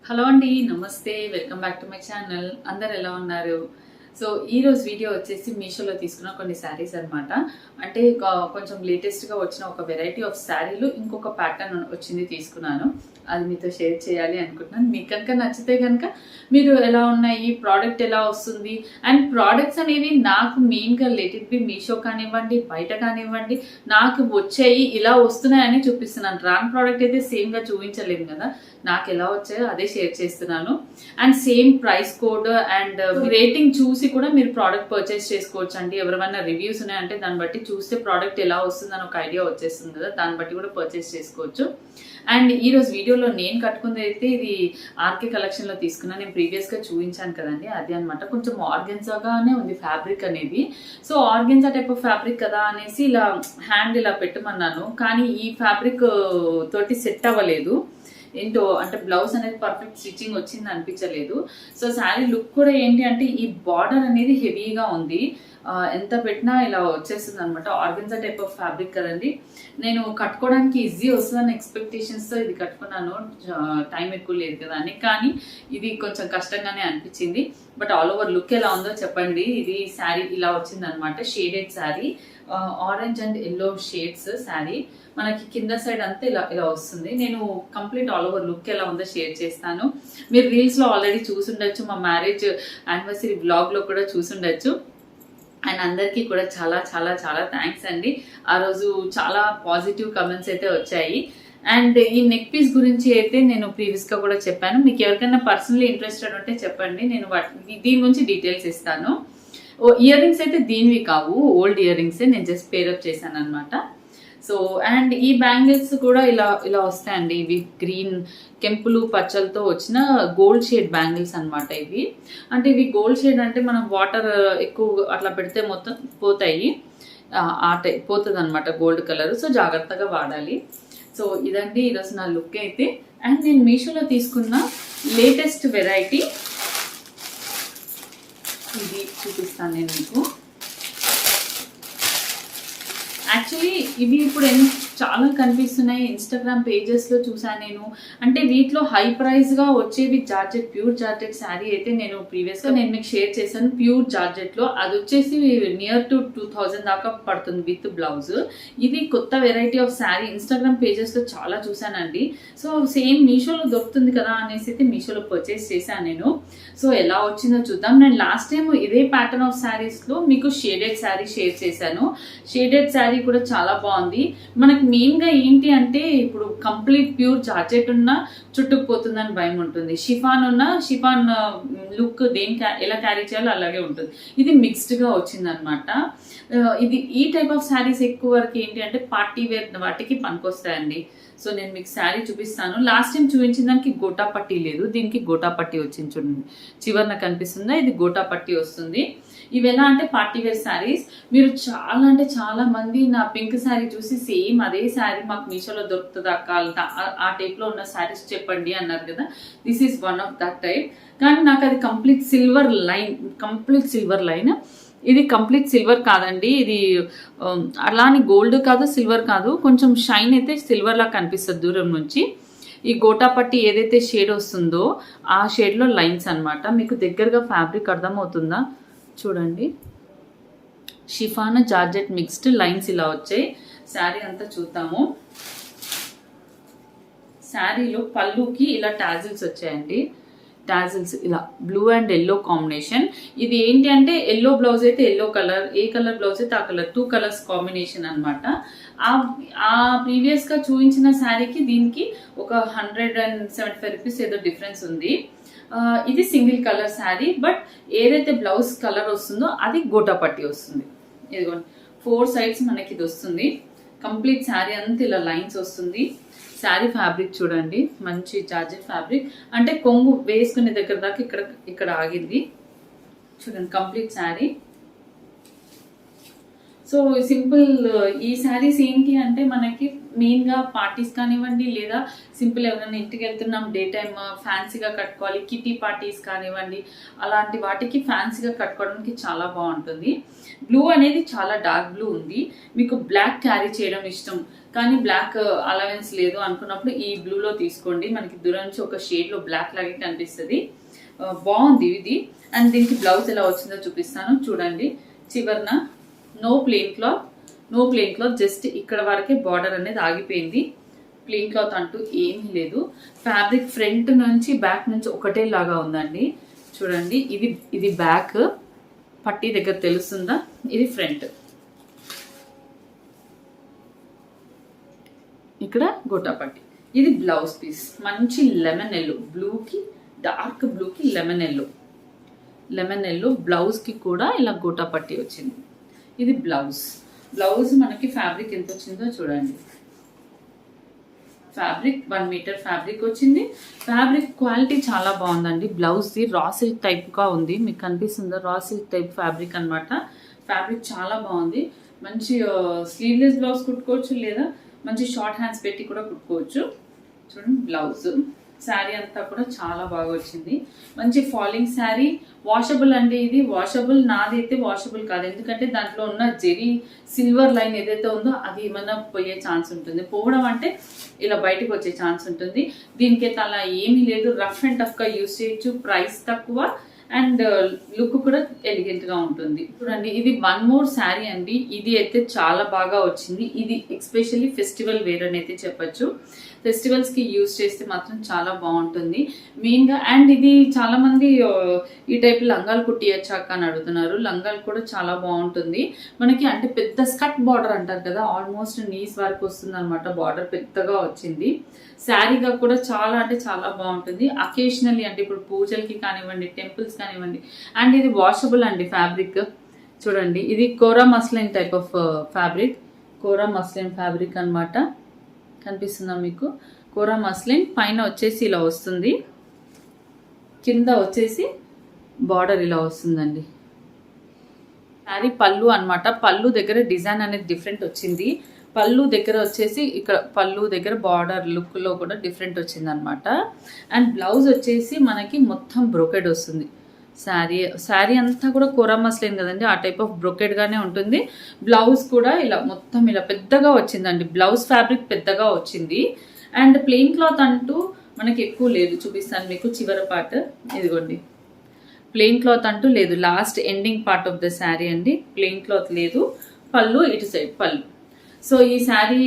Hello అండి, నమస్తే. Welcome back to my channel. అందరు ఎలా ఉన్నారు? సో ఈరోజు వీడియో వచ్చేసి మీషోలో తీసుకున్న కొన్ని శారీస్ అనమాట. అంటే కొంచెం లేటెస్ట్గా వచ్చిన ఒక వెరైటీ ఆఫ్ శారీలు ఇంకొక ప్యాటర్న్ వచ్చింది, తీసుకున్నాను. అది మీతో షేర్ చేయాలి అనుకుంటున్నాను. మీకు కనుక నచ్చితే కనుక మీరు ఎలా ఉన్నాయి, ప్రోడక్ట్ ఎలా వస్తుంది, అండ్ ప్రోడక్ట్స్ అనేవి నాకు మెయిన్గా లెట్ బి మీషో కానివ్వండి, బయట కానివ్వండి, నాకు వచ్చాయి ఇలా వస్తున్నాయని చూపిస్తున్నాను. రాన్ ప్రోడక్ట్ అయితే సేమ్గా చూపించలేము కదా, నాకు ఎలా వచ్చాయో అదే షేర్ చేస్తున్నాను. And same price code and rating చూసి కూడా మీరు ప్రోడక్ట్ పర్చేస్ చేసుకోవచ్చు అండి. ఎవరైనా రివ్యూస్ ఉన్నాయంటే దాన్ని బట్టి చూస్తే ప్రోడక్ట్ ఎలా వస్తుందని ఒక ఐడియా వచ్చేస్తుంది కదా, దాన్ని బట్టి కూడా పర్చేస్ చేసుకోవచ్చు. అండ్ ఈ రోజు వీడియోలో నేను కట్టుకుంది అయితే ఇది ఆర్కే కలెక్షన్ లో తీసుకున్నా. నేను ప్రీవియస్ గా చూపించాను కదండి, అది అనమాట. కొంచెం ఆర్గెన్జాగానే ఉంది ఫ్యాబ్రిక్ అనేది. So organza type of fabric కదా అనేసి ఇలా హ్యాండ్ ఇలా పెట్టమన్నాను, కానీ ఈ ఫ్యాబ్రిక్ తోటి సెట్ అవ్వలేదు. ఏంటో అంటే బ్లౌజ్ అనేది పర్ఫెక్ట్ స్టిచ్చింగ్ వచ్చింది అనిపించలేదు. సో శారీ లుక్ కూడా ఏంటి అంటే ఈ బార్డర్ అనేది హెవీగా ఉంది, ఎంత పెట్టినా ఇలా వచ్చేస్తుంది అనమాట. ఆర్గెన్జా టైప్ ఆఫ్ ఫ్యాబ్రిక్ కదండి, నేను కట్టుకోవడానికి ఈజీ వస్తుందని ఎక్స్పెక్టేషన్స్తో ఇది కట్టుకున్నాను. టైం ఎక్కువ లేదు కదా అని, కానీ ఇది కొంచెం కష్టంగానే అనిపించింది. బట్ ఆల్ ఓవర్ లుక్ ఎలా ఉందో చెప్పండి. ఇది శారీ ఇలా వచ్చింది అనమాట, shaded sari, orange and yellow shades sari. మనకి కింద సైడ్ అంతా ఇలా ఇలా వస్తుంది. నేను కంప్లీట్ ఆల్ ఓవర్ లుక్ ఎలా ఉందో షేర్ చేస్తాను. మీరు రీల్స్ లో ఆల్రెడీ చూసుండొచ్చు, మా మ్యారేజ్ యానివర్సరీ బ్లాగ్ లో కూడా చూసుండొచ్చు. అండ్ అందరికీ కూడా చాలా చాలా చాలా థ్యాంక్స్ అండి. ఆ రోజు చాలా పాజిటివ్ కమెంట్స్ అయితే వచ్చాయి. అండ్ ఈ నెక్ పీస్ గురించి అయితే నేను ప్రీవియస్ గా కూడా చెప్పాను. మీకు ఎవరికైనా పర్సనలీ ఇంట్రెస్టెడ్ ఉంటే చెప్పండి, నేను దీని గురించి డీటెయిల్స్ ఇస్తాను. ఇయర్ రింగ్స్ అయితే దీనివి కావు, ఓల్డ్ ఇయర్ రింగ్స్ నేను జస్ట్ పేరప్ చేశాను అనమాట. సో అండ్ ఈ బ్యాంగిల్స్ కూడా ఇలా ఇలా వస్తాయండి. ఇవి గ్రీన్ కెంపులు పచ్చలతో వచ్చిన గోల్డ్ షేడ్ బ్యాంగిల్స్ అనమాట ఇవి. అంటే ఇవి గోల్డ్ షేడ్ అంటే మనం వాటర్ ఎక్కువ అట్లా పెడితే మొత్తం పోతాయి, ఆ టైప్ పోతుంది అనమాట గోల్డ్ కలర్. సో జాగ్రత్తగా వాడాలి. సో ఇదండి ఈరోజు నా లుక్ అయితే. అండ్ నేను మీషోలో తీసుకున్న లేటెస్ట్ వెరైటీ ఇది చూపిస్తాను నేను మీకు. యాక్చువల్లీ ఇవి ఇప్పుడు చాలా కనిపిస్తున్నాయి ఇన్స్టాగ్రామ్ పేజెస్లో చూసాను నేను. అంటే వీటిలో హై ప్రైస్గా వచ్చేవి జార్జెట్, ప్యూర్ జార్జెట్ శారీ అయితే నేను ప్రీవియస్గా నేను మీకు షేర్ చేశాను. ప్యూర్ జార్జెట్లో అది వచ్చేసి నియర్ టు 2000 దాకా పడుతుంది విత్ బ్లౌజ్. ఇది కొత్త వెరైటీ ఆఫ్ శారీ ఇన్స్టాగ్రామ్ పేజెస్లో చాలా చూసానండి. సో సేమ్ మీషోలో దొరుకుతుంది కదా అనేసి అయితే మీషోలో పర్చేస్ చేశాను నేను. సో ఎలా వచ్చిందో చూద్దాం. నేను లాస్ట్ టైం ఇదే ప్యాటర్న్ ఆఫ్ శారీస్లో మీకు షేడెడ్ శారీ షేర్ చేశాను. షేడెడ్ శారీ కూడా చాలా బాగుంది. మనకి మెయిన్గా ఏంటి అంటే ఇప్పుడు కంప్లీట్ ప్యూర్ జార్జెట్ ఉన్నా చుట్టుకుపోతుందని భయం ఉంటుంది, షిఫాన్ ఉన్నా షిఫాన్ లుక్ దేని ఎలా క్యారీ చేయాలో అలాగే ఉంటుంది. ఇది మిక్స్డ్గా వచ్చింది అనమాట. ఇది ఈ టైప్ ఆఫ్ శారీస్ ఎక్కువ వరకు ఏంటి అంటే పార్టీ వేర్ వాటికి పనికొస్తాయండి. సో నేను మీకు శారీ చూపిస్తాను. లాస్ట్ టైం చూపించిన దానికి గోటా పట్టీ లేదు, దీనికి గోటా పట్టీ వచ్చింది చూడండి, చివరిన కనిపిస్తుందా, ఇది గోటా పట్టీ వస్తుంది. ఇవి ఎలా అంటే పార్టీ వేర్ శారీస్. మీరు చాలా అంటే చాలా మంది నా పింక్ శారీ చూసి సేమ్ అదే శారీ మాకు మీషోలో దొరుకుతుంది అక్క, ఆ టైప్లో ఉన్న శారీస్ చెప్పండి అన్నారు కదా. This is one of that type. కానీ నాకు అది కంప్లీట్ సిల్వర్ లైన్. ఇది కంప్లీట్ సిల్వర్ కాదండి, ఇది అలాని గోల్డ్ కాదు సిల్వర్ కాదు, కొంచెం షైన్ అయితే సిల్వర్ లా కనిపిస్తుంది దూరం నుంచి. ఈ గోటా పట్టి ఏదైతే షేడ్ వస్తుందో ఆ షేడ్లో లైన్స్ అనమాట. మీకు దగ్గరగా ఫ్యాబ్రిక్ అర్థమవుతుందా చూడండి, షిఫాన్ జార్జెట్ మిక్స్డ్ లైన్స్ ఇలా వచ్చాయి. శారీ అంతా చూద్దాము. శారీలో పళ్ళుకి ఇలా టాజిల్స్ వచ్చాయండి, టాజిల్స్ ఇలా బ్లూ అండ్ ఎల్లో కాంబినేషన్. ఇది ఏంటి అంటే ఎల్లో బ్లౌజ్ అయితే ఎల్లో కలర్, ఏ కలర్ బ్లౌజ్ అయితే ఆ కలర్, 2 కలర్స్ కాంబినేషన్ అనమాట. ఆ ప్రీవియస్గా చూపించిన శారీకి దీనికి ఒక 175 రూపీస్ ఏదో డిఫరెన్స్ ఉంది. ఇది సింగిల్ కలర్ శారీ, బట్ ఏదైతే బ్లౌజ్ కలర్ వస్తుందో అది గోటా పట్టి వస్తుంది. ఇదిగోండి 4 సైడ్స్ మనకి ఇది వస్తుంది. కంప్లీట్ శారీ అంతా ఇలా లైన్స్ వస్తుంది. శారీ ఫ్యాబ్రిక్ చూడండి, మంచి జార్జెట్ ఫ్యాబ్రిక్. అంటే కొంగు వేసుకునే దగ్గర దాకా ఇక్కడ ఆగింది చూడండి కంప్లీట్ శారీ. సో సింపుల్ ఈ శారీస్ ఏంటి అంటే మనకి మెయిన్గా పార్టీస్ కానివ్వండి, లేదా సింపుల్ ఎవరైనా ఇంటికి వెళ్తున్నాం డే టైమ్ ఫ్యాన్సీగా కట్టుకోవాలి, కిటీ పార్టీస్ కానివ్వండి, అలాంటి వాటికి ఫ్యాన్సీగా కట్టుకోవడానికి చాలా బాగుంటుంది. బ్లూ అనేది చాలా డార్క్ బ్లూ ఉంది. మీకు బ్లాక్ క్యారీ చేయడం ఇష్టం కానీ బ్లాక్ అలవెన్స్ లేదు అనుకున్నప్పుడు ఈ బ్లూలో తీసుకోండి. మనకి దూరం నుంచి ఒక షేడ్లో బ్లాక్ లాగే కనిపిస్తుంది. బాగుంది ఇది. అండ్ దీనికి బ్లౌజ్ ఎలా వచ్చిందో చూపిస్తాను చూడండి. చివరన నో ప్లెయిన్ క్లాత్, జస్ట్ ఇక్కడ వరకే బార్డర్ అనేది ఆగిపోయింది. ప్లెయిన్ క్లాత్ అంటూ ఏమీ లేదు. ఫ్యాబ్రిక్ ఫ్రంట్ నుంచి బ్యాక్ నుంచి ఒకటే లాగా ఉందండి. చూడండి, ఇది బ్యాక్ పట్టీ దగ్గర తెలుస్తుందా, ఇది ఫ్రంట్. ఇక్కడ గోటా పట్టీ. ఇది బ్లౌజ్ పీస్, మంచి లెమన్ ఎల్లో బ్లూకి, డార్క్ బ్లూకి లెమన్ ఎల్లో బ్లౌజ్కి కూడా ఇలా గోటా పట్టీ వచ్చింది. ఇది బ్లౌజ్ మనకి ఫ్యాబ్రిక్ ఎంత వచ్చిందో చూడండి. ఫ్యాబ్రిక్ 1 మీటర్ ఫ్యాబ్రిక్ వచ్చింది. ఫ్యాబ్రిక్ క్వాలిటీ చాలా బాగుందండి. బ్లౌజ్ది రా సిల్క్ టైప్గా ఉంది, మీకు కనిపిస్తుందా, రా సిల్క్ టైప్ ఫ్యాబ్రిక్ అనమాట. ఫ్యాబ్రిక్ చాలా బాగుంది. మంచి స్లీవ్లెస్ బ్లౌజ్ కుట్టుకోవచ్చు, లేదా మంచి షార్ట్ హ్యాండ్స్ పెట్టి కూడా కుట్టుకోవచ్చు. చూడండి బ్లౌజ్. శారీ అంతా కూడా చాలా బాగా వచ్చింది. మంచి ఫాలింగ్ శారీ. వాషబుల్ అండి, ఇది వాషబుల్. నాదైతే వాషబుల్ కాదు, ఎందుకంటే దాంట్లో ఉన్న జెరీ సిల్వర్ లైన్ ఏదైతే ఉందో అది ఏమైనా పోయే ఛాన్స్ ఉంటుంది. పోవడం అంటే ఇలా బయటకు వచ్చే ఛాన్స్ ఉంటుంది. దీనికైతే అలా ఏమీ లేదు. రఫ్ అండ్ టఫ్గా యూజ్ చేయొచ్చు. ప్రైస్ తక్కువ అండ్ లుక్ కూడా ఎలిగెంట్ గా ఉంటుంది. చూడండి, ఇది 1 మోర్ శారీ అండి. ఇది అయితే చాలా బాగా వచ్చింది. ఇది ఎస్పెషల్లీ ఫెస్టివల్ వేర్ అని అయితే చెప్పచ్చు. ఫెస్టివల్స్ కి యూజ్ చేస్తే మాత్రం చాలా బాగుంటుంది మెయిన్ గా. అండ్ ఇది చాలా మంది ఈ టైప్ లంగాలు కుట్టియచ్చాక అని అడుగుతున్నారు. లంగాలు కూడా చాలా బాగుంటుంది మనకి. అంటే పెద్ద స్కర్ట్ బార్డర్ అంటారు కదా, ఆల్మోస్ట్ నీస్ వరకు వస్తుంది అనమాట. బార్డర్ పెద్దగా వచ్చింది. శారీగా కూడా చాలా అంటే చాలా బాగుంటుంది. అకేషనల్లీ అంటే ఇప్పుడు పూజలకి కానివ్వండి, టెంపుల్స్ కానివ్వండి. అండ్ ఇది వాషబుల్ అండి ఫ్యాబ్రిక్. చూడండి, ఇది kora muslin type of fabric. Kora muslin fabric అనమాట. కనిపిస్తుందా మీకు? కోరా మస్లిన్. పైన వచ్చేసి ఇలా వస్తుంది, కింద వచ్చేసి బార్డర్ ఇలా వస్తుందండి. శారీ పళ్ళు అనమాట. పళ్ళు దగ్గర డిజైన్ అనేది డిఫరెంట్ వచ్చింది. పళ్ళు దగ్గర వచ్చేసి ఇక్కడ పళ్ళు దగ్గర బార్డర్ లుక్లో కూడా డిఫరెంట్ వచ్చింది అనమాట. అండ్ బ్లౌజ్ వచ్చేసి మనకి మొత్తం బ్రోకెడ్ వస్తుంది. శారీ అంతా కూడా కోరా మస్లిన్ కదండి, ఆ టైప్ ఆఫ్ బ్రోకెడ్గానే ఉంటుంది. బ్లౌజ్ కూడా ఇలా మొత్తం ఇలా పెద్దగా వచ్చిందండి. బ్లౌజ్ ఫ్యాబ్రిక్ పెద్దగా వచ్చింది. అండ్ ప్లెయిన్ క్లాత్ అంటూ మనకి ఎక్కువ లేదు. చూపిస్తాను మీకు చివరి పార్ట్. ఇదిగోండి, ప్లెయిన్ క్లాత్ అంటూ లేదు. Last ending part of the sari అండి, ప్లెయిన్ క్లాత్ లేదు. పళ్ళు ఇటు సైడ్ పళ్ళు. సో ఈ శారీ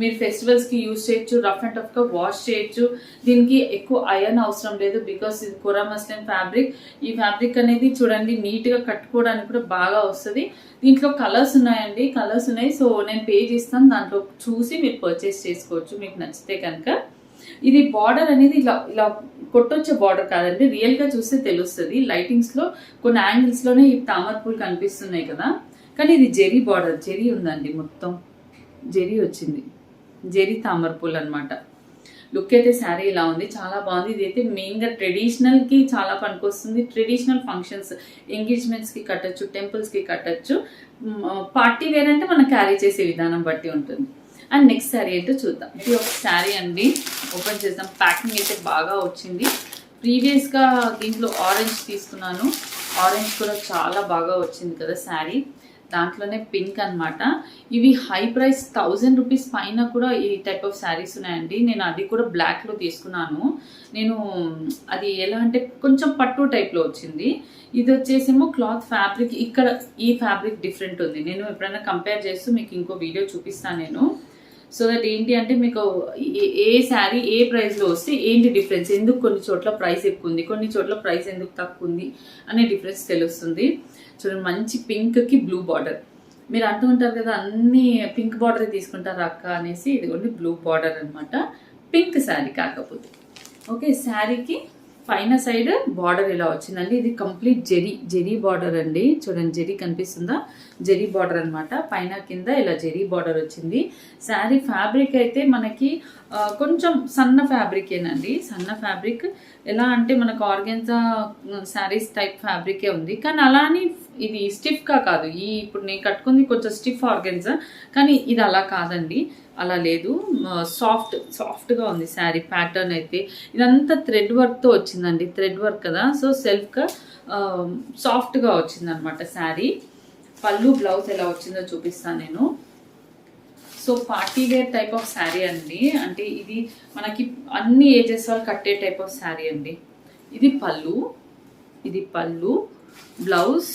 మీరు ఫెస్టివల్స్కి యూజ్ చేయొచ్చు. రఫ్ అండ్ టఫ్గా వాష్ చేయొచ్చు. దీనికి ఎక్కువ ఐరన్ అవసరం లేదు, బికాస్ ఇది కోరా మస్లిన్ ఫ్యాబ్రిక్. ఈ ఫ్యాబ్రిక్ అనేది చూడండి నీట్గా కట్టుకోవడానికి కూడా బాగా వస్తుంది. దీంట్లో కలర్స్ ఉన్నాయండి, కలర్స్ ఉన్నాయి. సో నేను పేజ్ ఇస్తాను, దాంట్లో చూసి మీరు పర్చేస్ చేసుకోవచ్చు మీకు నచ్చితే కనుక. ఇది బార్డర్ అనేది ఇలా ఇలా కొట్టొచ్చే బార్డర్ కాదండి, రియల్గా చూస్తే తెలుస్తుంది. లైటింగ్స్లో కొన్ని యాంగిల్స్లోనే ఈ తామర పూలు కనిపిస్తున్నాయి కదా, కానీ ఇది జెరీ బార్డర్. జెరీ ఉందండి, మొత్తం జెరీ వచ్చింది. జెరీ తామర పూలు అనమాట. లుక్ అయితే శారీ ఇలా ఉంది, చాలా బాగుంది. ఇది అయితే మెయిన్గా ట్రెడిషనల్కి చాలా పనికొస్తుంది. ట్రెడిషనల్ ఫంక్షన్స్, ఎంగేజ్మెంట్స్కి కట్టచ్చు, టెంపుల్స్కి కట్టచ్చు. పార్టీ వేర్ అంటే మనం క్యారీ చేసే విధానం బట్టి ఉంటుంది. అండ్ నెక్స్ట్ శారీ ఏంటో చూద్దాం. ఇది ఒక శారీ అండి, ఓపెన్ చేద్దాం. ప్యాకింగ్ అయితే బాగా వచ్చింది. ప్రీవియస్గా దీంట్లో ఆరెంజ్ తీసుకున్నాను, ఆరెంజ్ కూడా చాలా బాగా వచ్చింది కదా శారీ. దాంట్లోనే పింక్ అనమాట. ఇవి హై ప్రైస్ 1000 రూపీస్ పైన కూడా ఈ టైప్ ఆఫ్ శారీస్ ఉన్నాయండి. నేను అది కూడా బ్లాక్లో తీసుకున్నాను. నేను అది ఎలా అంటే కొంచెం పట్టు టైప్లో వచ్చింది. ఇది వచ్చేసేమో క్లాత్ ఫ్యాబ్రిక్. ఇక్కడ ఈ ఫ్యాబ్రిక్ డిఫరెంట్ ఉంది. నేను ఎప్పుడైనా కంపేర్ చేస్తూ మీకు ఇంకో వీడియో చూపిస్తాను నేను. సో దట్ ఏంటి అంటే మీకు ఏ శారీ ఏ ప్రైస్లో వస్తే ఏంటి డిఫరెన్స్, ఎందుకు కొన్ని చోట్ల ప్రైస్ ఎక్కువ ఉంది, కొన్ని చోట్ల ప్రైస్ ఎందుకు తక్కువ ఉంది అనే డిఫరెన్స్ తెలుస్తుంది. చూడండి, మంచి పింక్కి బ్లూ బార్డర్. మీరు అంటూ ఉంటారు కదా అన్ని పింక్ బార్డర్ తీసుకుంటారు అక్క అనేసి, ఇదిగోండి బ్లూ బార్డర్ అనమాట. పింక్ శారీ కాకపోతే ఓకే. శారీకి పైన సైడ్ బార్డర్ ఇలా వచ్చిందండి. ఇది కంప్లీట్ జెరీ బార్డర్ అండి. చూడండి, జెరీ కనిపిస్తుందా? జెరీ బార్డర్ అనమాట. పైన కింద ఇలా జెరీ బార్డర్ వచ్చింది. శారీ ఫ్యాబ్రిక్ అయితే మనకి కొంచెం సన్న ఫ్యాబ్రికేనండి. సన్న ఫ్యాబ్రిక్ ఎలా అంటే మనకు ఆర్గెన్జా శారీస్ టైప్ ఫ్యాబ్రికే ఉంది, కానీ అలా అని ఇది స్టిఫ్గా కాదు. ఇప్పుడు నేను కట్టుకుంది కొంచెం స్టిఫ్ ఆర్గెన్జా, కానీ ఇది అలా కాదండి, అలా లేదు. సాఫ్ట్గా ఉంది శారీ. ప్యాటర్న్ అయితే ఇదంతా థ్రెడ్ వర్క్తో వచ్చిందండి. థ్రెడ్ వర్క్ కదా, సో సెల్ఫ్గా సాఫ్ట్గా వచ్చింది అనమాట శారీ. పళ్ళు బ్లౌజ్ ఎలా వచ్చిందో చూపిస్తాను నేను. So party wear type of sari అండి. అంటే ఇది మనకి అన్ని ఏజెస్ వాళ్ళు కట్టే టైప్ ఆఫ్ శారీ అండి. ఇది పళ్ళు, బ్లౌజ్,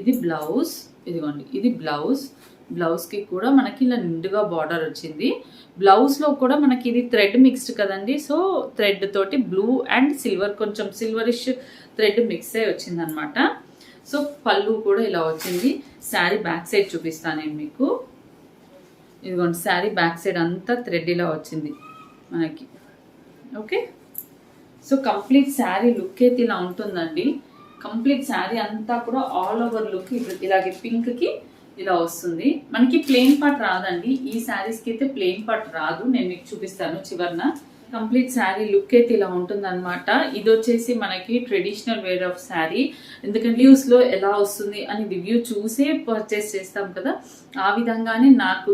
ఇది బ్లౌజ్, ఇదిగోండి ఇది బ్లౌజ్కి కూడా మనకి ఇలా నిండుగా బార్డర్ వచ్చింది. బ్లౌజ్లో కూడా మనకి ఇది థ్రెడ్ మిక్స్డ్ కదండి. సో థ్రెడ్ తోటి బ్లూ అండ్ సిల్వర్, కొంచెం సిల్వరిష్ థ్రెడ్ మిక్స్ అయి వచ్చింది అనమాట. సో పళ్ళు కూడా ఇలా వచ్చింది. శారీ బ్యాక్ సైడ్ చూపిస్తాను నేను మీకు. ఇదిగోండి శారీ బ్యాక్ సైడ్ అంతా థ్రెడ్ ఇలా వచ్చింది మనకి. Okay, so complete sari look అయితే ఇలా ఉంటుందండి. కంప్లీట్ శారీ అంతా కూడా ఆల్ ఓవర్ లుక్ ఇలాగే పింక్కి ఇలా వస్తుంది. మనకి ప్లెయిన్ పార్ట్ రాదండి. ఈ శారీస్కి అయితే ప్లెయిన్ పార్ట్ రాదు. నేను మీకు చూపిస్తాను చివరిన. కంప్లీట్ శారీ లుక్ అయితే ఇలా ఉంటుంది అనమాట. ఇది వచ్చేసి మనకి ట్రెడిషనల్ వేర్ ఆఫ్ శారీ. ఎందుకంటే రివ్యూస్లో ఎలా వస్తుంది అని రివ్యూ చూసే పర్చేస్ చేస్తాం కదా, ఆ విధంగానే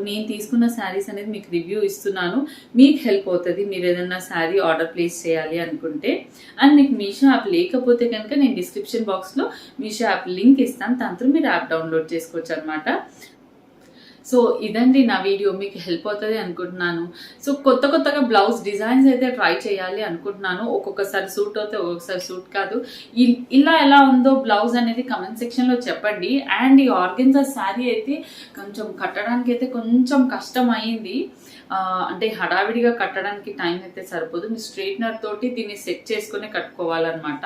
నేను తీసుకున్న శారీస్ అనేది మీకు రివ్యూ ఇస్తున్నాను. మీకు హెల్ప్ అవుతుంది మీరు ఏదైనా శారీ ఆర్డర్ ప్లేస్ చేయాలి అనుకుంటే. అండ్ మీకు మీషో యాప్ లేకపోతే కనుక నేను డిస్క్రిప్షన్ బాక్స్లో మీషో యాప్ లింక్ ఇస్తాను, దాంతో మీరు యాప్ డౌన్లోడ్ చేసుకోవచ్చు అనమాట. సో ఇదండి నా వీడియో, మీకు హెల్ప్ అవుతుంది అనుకుంటున్నాను. సో కొత్తగా బ్లౌజ్ డిజైన్స్ అయితే ట్రై చేయాలి అనుకుంటున్నాను. ఒక్కొక్కసారి సూట్ అవుతే ఒక్కొక్కసారి సూట్ కాదు. ఇలా ఎలా ఉందో బ్లౌజ్ అనేది కమెంట్ సెక్షన్లో చెప్పండి. అండ్ ఈ ఆర్గెన్జా శారీ అయితే కొంచెం కట్టడానికి అయితే కొంచెం కష్టం అయింది. అంటే హడావిడిగా కట్టడానికి టైం అయితే సరిపోదు. మీ స్ట్రైట్నర్ తోటి దీన్ని సెట్ చేసుకుని కట్టుకోవాలన్నమాట.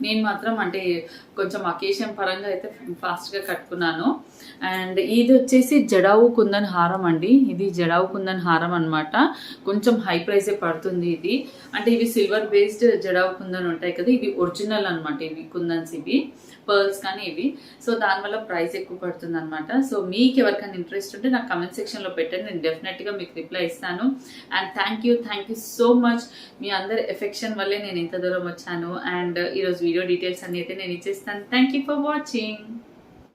నేను మాత్రం అంటే కొంచెం అకేషన్ పరంగా అయితే ఫాస్ట్గా కట్టుకున్నాను. అండ్ ఇది వచ్చేసి జడావు కుందన్ హారం అండి. ఇది జడావు కుందన్ హారం అనమాట. కొంచెం హై ప్రైసే పడుతుంది ఇది. అంటే ఇవి సిల్వర్ బేస్డ్ జడావు కుందన్ ఉంటాయి కదా, ఇవి ఒరిజినల్ అనమాట. ఇవి కుందన్స్, ఇవి పర్ల్స్ కానీ ఇవి. సో దానివల్ల ప్రైస్ ఎక్కువ పడుతుంది అనమాట. సో మీకు ఎవరికైనా ఇంట్రెస్ట్ ఉంటే నాకు కమెంట్ సెక్షన్లో పెట్టండి, నేను డెఫినెట్గా మీకు రిప్లై ఇస్తాను. And thank you so much. మీ అందరి ఎఫెక్షన్ వల్లే నేను ఇంత దూరం వచ్చాను. అండ్ ఈరోజు వీడియో డీటెయిల్స్ అన్ని అయితే నేను ఇచ్చేస్తాను. Thank you for watching.